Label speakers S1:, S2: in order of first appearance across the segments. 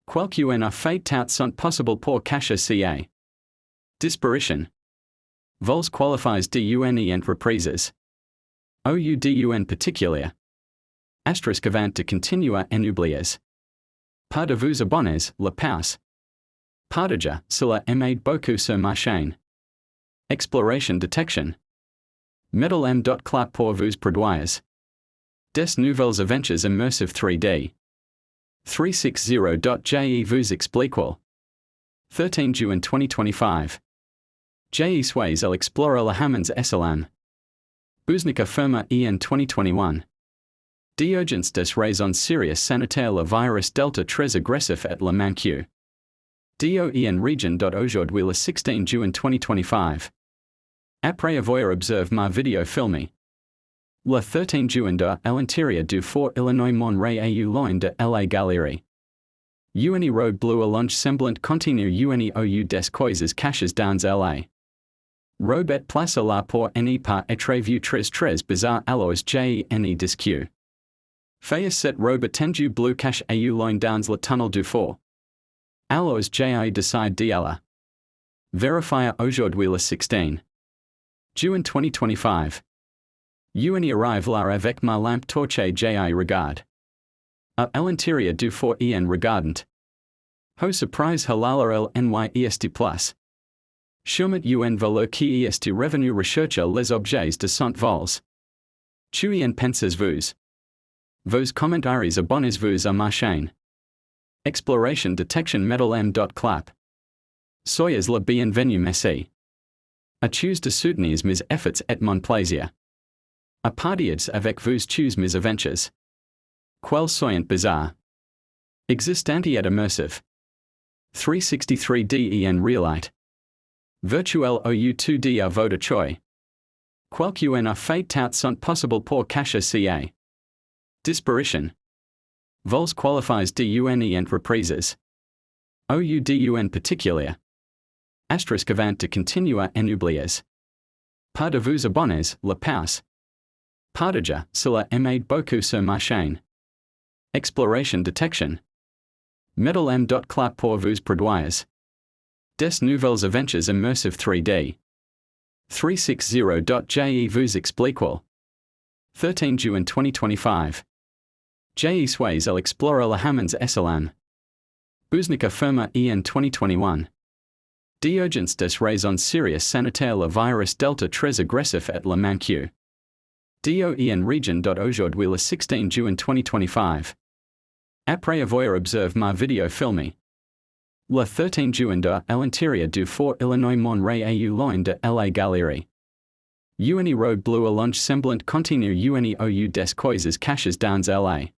S1: Quelqu'un fait tout sont possible pour cacher ca disparition. Vols qualifies dune entreprises. Oudun particulier. Asterisk avant de continuer en oubliez. Pas de vous abonner, la passe. Partager, cela aide beaucoup sur ma chaîne. Exploration detection. Metal m.clap pour vous produire. Des nouvelles aventures immersive 3D. 360.je vous explique. 13 June 2025. Je suis el explorer la Hammonds SLM. Buznica firma en 2021. D'urgence des raisons sérieuses sanitaires le virus Delta très agressif et la manque. Do en region. Aujourd'hui le 16 June 2025. Après avoir observé ma vidéo filmée. Le 13 juin de l'intérieur du Fort Illinois Monterey loin de la Galerie. Uni road bleu allonge semblant continue uni ou des coises caches dans la. Robet place la pour ne pas être vu très bizarre alors ne disque. Fayas set robet tendu bleu cache au loin dans le tunnel du fort. Alors je decide d'y Verifier aujourd'hui le 16 Juin 2025. Uni arrive là avec ma lampe torche je regarde. À l'intérieur du fort en regardant. Ho surprise halal NYEST plus. Shumat un valeur qui est revenu rechercher les objets de sont vols. Tu en penses vous? Vos commentaires abonnez-vous à ma chaîne. Exploration detection metal m.clap. Soyez le bienvenu merci. A choose de soutenir mes efforts et mon plaisir. A partir avec vous choose mes aventures. Quel soyant bizarre. Existanti et immersive. 363 en realite. Virtuel ou2d à votre choix. Quelqu'un fait tout sont possible pour cacher ca disparition. Vols qualifies dune entreprises. Oudun particulier. Asterisk avant de continuer en oubliez. Pas de vous abonner, la passe. Partager, cela aide beaucoup sur ma chaîne. Exploration detection. Metal m.clap pour vous produire. Des nouvelles aventures immersive 3D. 360.je vous explique. 13 June 2025. Je suis el explorer la Hammonds SLM. Buznica firma en 2021. D'urgence des raisons sérieuses sanitaires le virus Delta très agressif et la manque. Do en region. Aujourd'hui le 16 June 2025. Après avoir observé ma vidéo filmée. Le 13 juin de l'intérieur du Fort Illinois Monterey loin de la Galerie. Uni road bleu allonge semblant continue uni ou des coises caches dans la.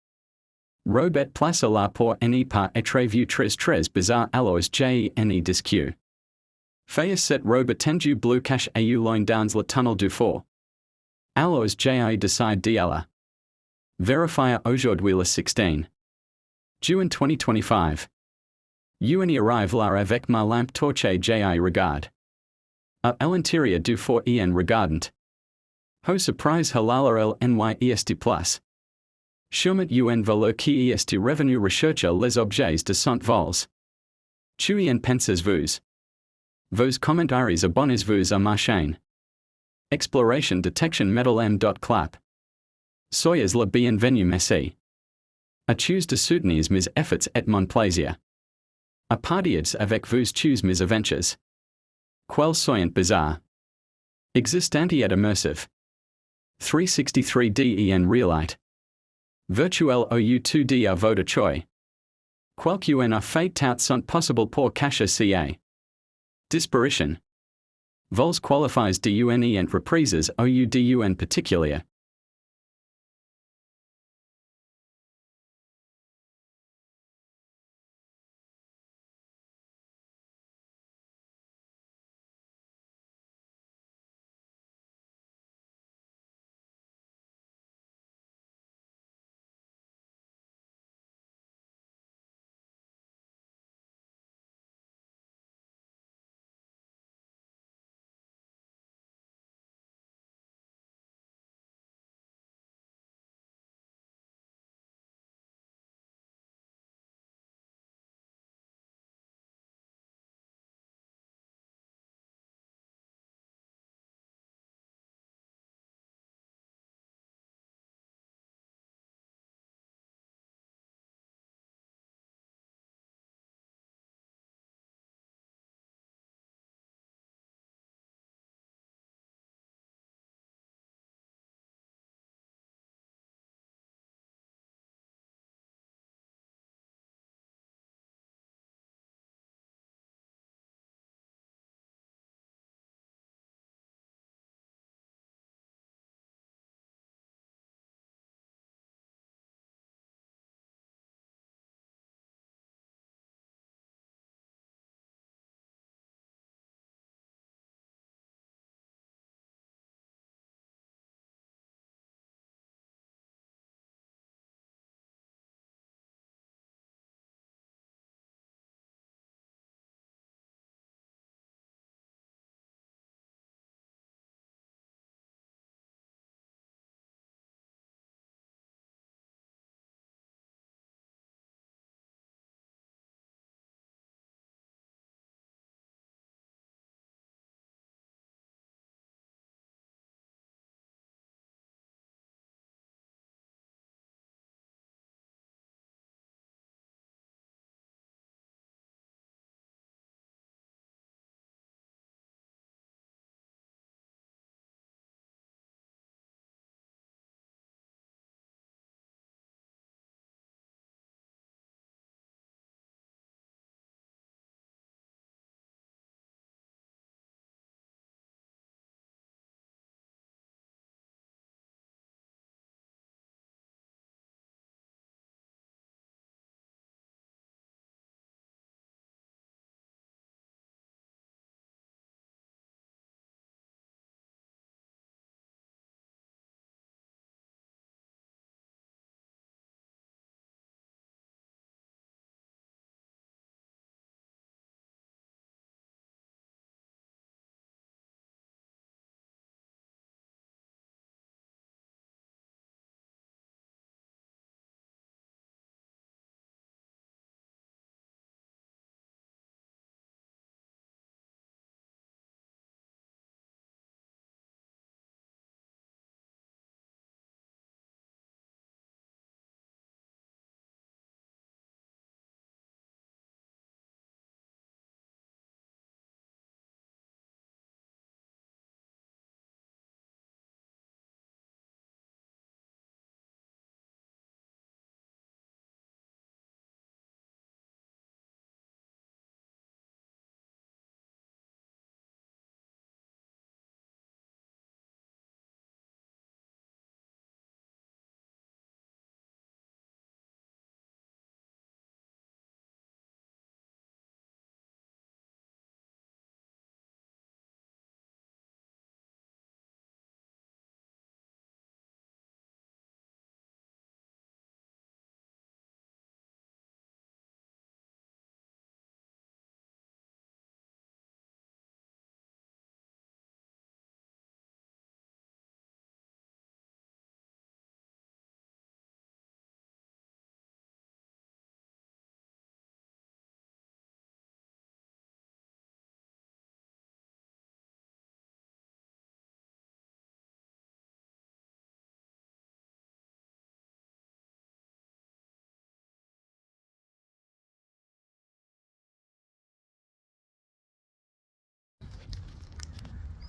S1: Robet place la pour ne pas être vu très bizarre alors ne disque. Fayas set robet tendu bleu cache au loin dans le tunnel du fort. Alors je decide d'y Verifier aujourd'hui le 16 Juin 2025. Uni arrive là avec ma lampe torche je regarde. À l'intérieur du fort en regardant. Ho surprise halal NYEST plus. Shumat un valeur qui est revenu rechercher les objets de sont vols. Tu en penses vous? Vos commentaires abonnez-vous à ma chaîne. Exploration detection metal m.clap. Soyez le bienvenu merci. A choose de soutenir mes efforts et mon plaisir. A partir avec vous choose mes aventures. Quel soyant bizarre. Existanti et immersive. 363 en realite. Virtuel ou2d à votre choix. Quelqu'un fait tout sont possible pour cacher ca disparition. Vols qualifies dune entreprises oudun particulier.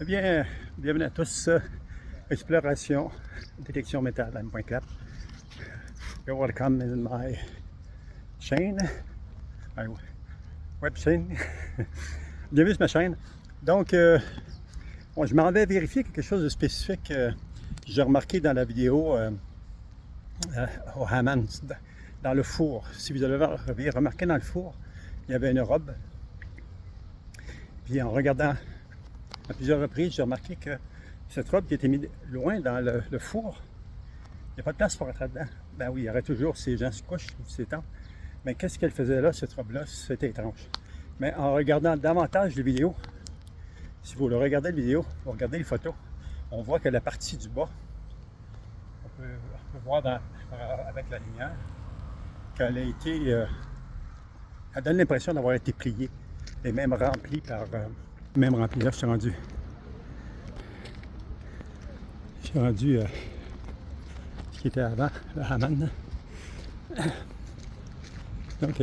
S2: Eh bien, bienvenue à tous. Exploration, détection métal, M.cap. You're welcome in my chaîne, my web chaîne. Bienvenue sur ma chaîne. Donc, bon, je m'en vais vérifier quelque chose de spécifique que j'ai remarqué dans la vidéo au Hammam, dans le four. Si vous avez remarqué dans le four, il y avait une robe. Puis en regardant à plusieurs reprises, j'ai remarqué que cette robe qui était mise loin dans le four, il n'y a pas de place pour rentrer dedans. Ben oui, il y aurait toujours ces gens se couchent, s'étendent. Mais qu'est-ce qu'elle faisait là, cette robe-là? C'était étrange. Mais en regardant davantage les vidéos, si vous regardez la vidéo, vous regardez les photos, on voit que la partie du bas, on peut voir avec la lumière, qu'elle a été, elle donne l'impression d'avoir été pliée et même remplie par, même remplie. Là, je suis rendu ce qui était avant, le Hammam. Donc,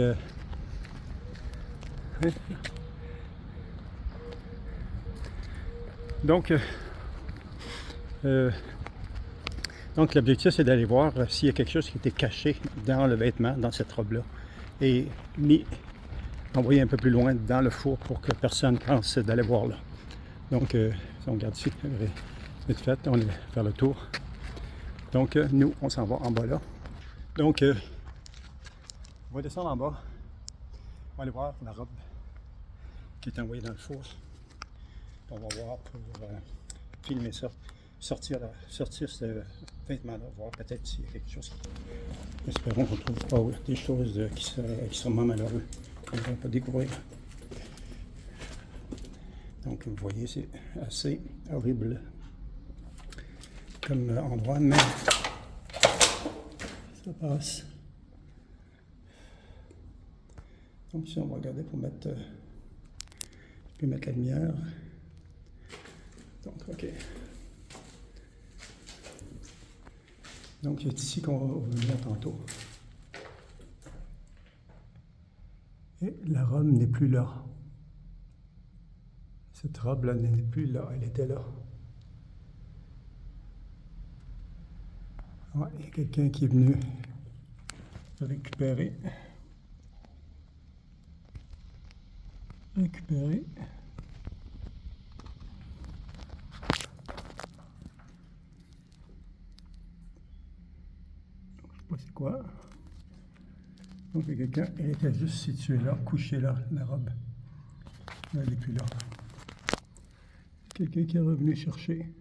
S2: donc l'objectif, c'est d'aller voir s'il y a quelque chose qui était caché dans le vêtement, dans cette robe-là, et envoyer un peu plus loin dans le four pour que personne pense d'aller voir là. Donc, si on regarde ici, vite fait, on est faire le tour. Donc, nous, on s'en va en bas là. Donc, on va descendre en bas. On va aller voir la robe qui est envoyée dans le four. On va voir pour filmer ça, sortir ce vêtement-là, voir peut-être s'il y a quelque chose. Espérons qu'on ne trouve pas des choses qui sont extrêmement malheureuses qu'on ne va pas découvrir. Donc, vous voyez, c'est assez horrible comme endroit, mais ça passe. Donc, ici, on va regarder pour mettre, je peux mettre la lumière. Donc, OK. Donc, c'est ici qu'on va venir tantôt. Et la robe n'est plus là. Cette robe-là n'est plus là, elle était là. Ouais, il y a quelqu'un qui est venu récupérer. Je sais pas c'est quoi. Donc il y a quelqu'un, elle était juste située là, couchée là, la robe. Là, elle n'est plus là. Quelqu'un qui est revenu chercher.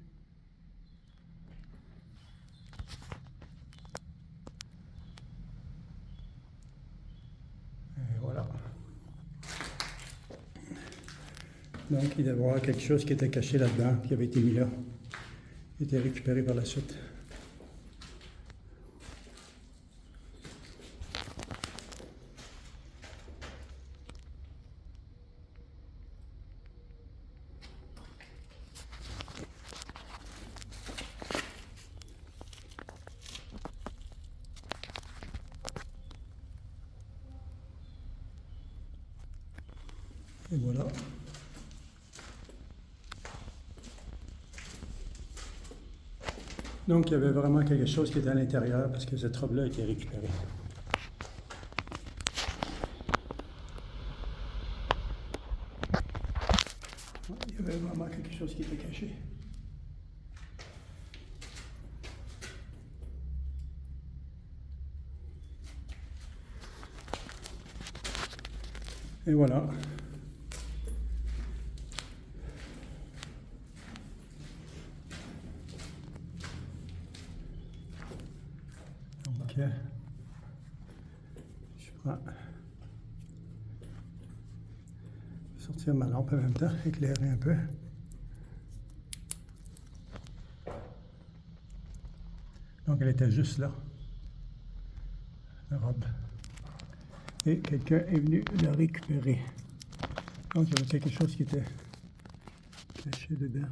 S2: Et voilà. Donc il devait y avoir quelque chose qui était caché là-dedans, qui avait été mis là. Il était récupéré par la suite. Et voilà. Donc, il y avait vraiment quelque chose qui était à l'intérieur parce que cette robe-là a été récupérée. Il y avait vraiment quelque chose qui était caché. Et voilà. Donc, je prends, sortir ma lampe en même temps, éclairer un peu. Donc, elle était juste là, la robe. Et quelqu'un est venu la récupérer. Donc, il y avait quelque chose qui était caché dedans.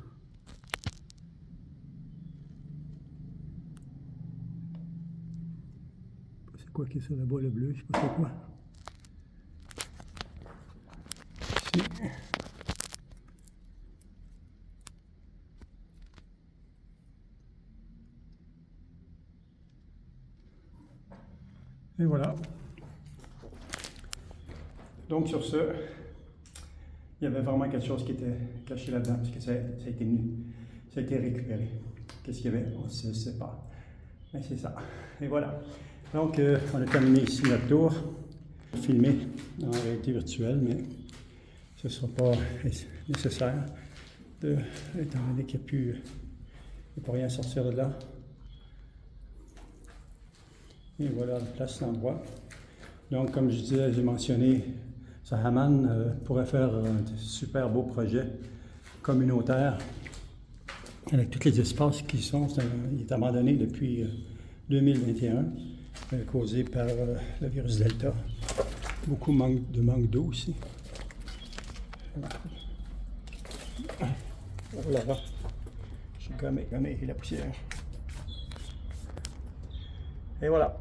S2: C'est quoi qui est sur là-bas, le bleu? Je sais pas c'est quoi. Ici. Et voilà. Donc sur ce, il y avait vraiment quelque chose qui était caché là-dedans, parce que ça a été récupéré. Qu'est-ce qu'il y avait? On ne sait pas. Mais c'est ça. Et voilà. Donc, on a terminé ici notre tour. Filmé en réalité virtuelle, mais ce ne sera pas nécessaire, étant donné qu'il n'y a plus rien sortir de là. Et voilà la place, l'endroit. Donc, comme je disais, j'ai mentionné, Sahaman pourrait faire un super beau projet communautaire avec tous les espaces qui sont. Il est abandonné depuis 2021, causé par le virus Delta. Beaucoup de manque d'eau aussi. Oh là là, j'ai gommé la poussière. Et voilà.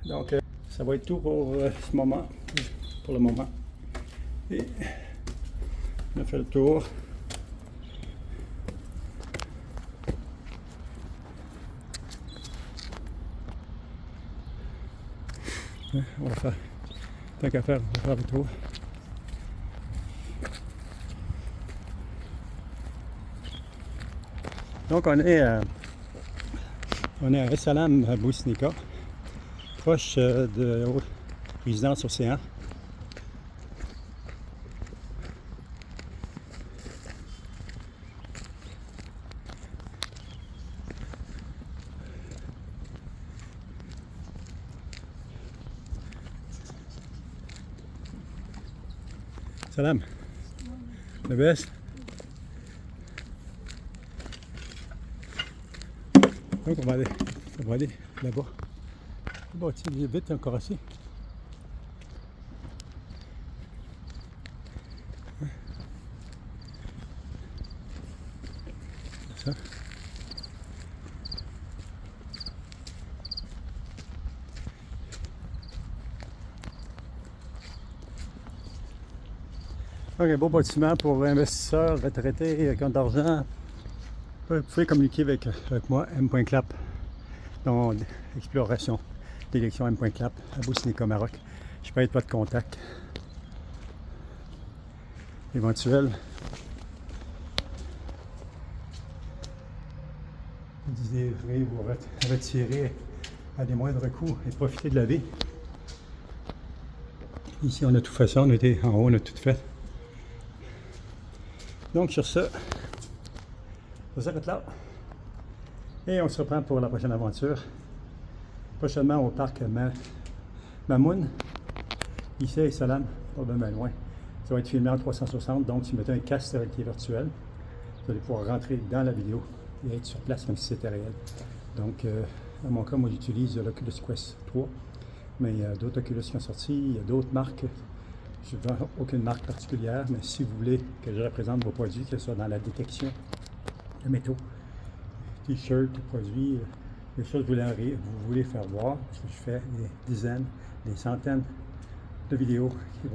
S2: Donc, ça va être tout pour ce moment, pour le moment. Et on a fait le tour. On va faire, tant qu'à faire, on va faire le tour. Donc on est à Essalam, à Bousnika, proche de résidence Océan. Salam. Le best. Donc on va aller là-bas. Bon, tiens, vite encore assez. Ça. Donc, un beau bâtiment pour investisseurs, retraités, compte d'argent. Vous pouvez communiquer avec moi, M.Clap, dans exploration, détection M.Clap, à Bousnika, Maroc. Je peux être votre contact éventuel. Vous désirez vous retirer à des moindres coûts et profiter de la vie. Ici, on a tout fait ça, on était en haut, on a tout fait. Donc sur ce, on s'arrête là et on se reprend pour la prochaine aventure. Prochainement au parc Mamoun, ici à Salam, pas bien loin. Ça va être filmé en 360, donc si vous mettez un casque de réalité virtuelle, vous allez pouvoir rentrer dans la vidéo et être sur place comme si c'était réel. Donc dans mon cas, moi j'utilise l'Oculus Quest 3, mais il y a d'autres Oculus qui sont sortis, il y a d'autres marques. Je ne vends aucune marque particulière, mais si vous voulez que je représente vos produits, que ce soit dans la détection de métaux, t-shirts, produits, les choses que vous voulez faire voir, parce que je fais des dizaines, des centaines de vidéos qui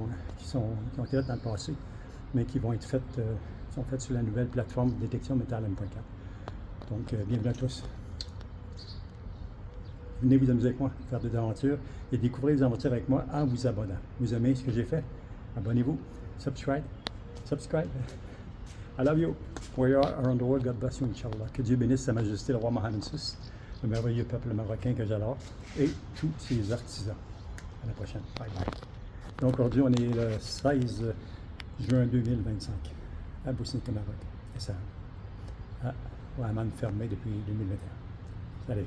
S2: ont été faites dans le passé, mais qui vont être faites, sont faites sur la nouvelle plateforme détection métal M.Clap. Donc, bienvenue à tous. Venez vous amuser avec moi, faire des aventures et découvrir des aventures avec moi en vous abonnant. Vous aimez ce que j'ai fait? Abonnez-vous, subscribe. I love you. Where you are around the world, God bless you, Inch'Allah. Que Dieu bénisse Sa Majesté le roi Mohammed VI, le merveilleux peuple marocain que j'adore, et tous ses artisans. À la prochaine. Bye bye. Donc aujourd'hui, on est le 16 juin 2025 à Bousnika, Maroc. Et ça, à Oman fermé depuis 2021. Salut.